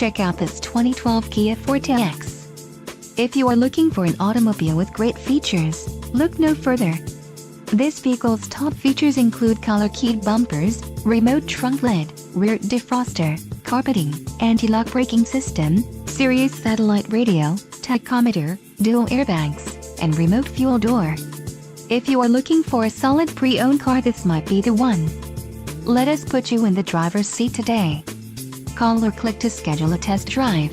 Check out this 2012 Kia Forte EX. If you are looking for an automobile with great features, look no further. This vehicle's top features include color-keyed bumpers, remote trunk lid, rear defroster, carpeting, anti-lock braking system, Sirius Satellite Radio, tachometer, dual airbags, and remote fuel door. If you are looking for a solid pre-owned car, this might be the one. Let us put you in the driver's seat today. Call or click to schedule a test drive.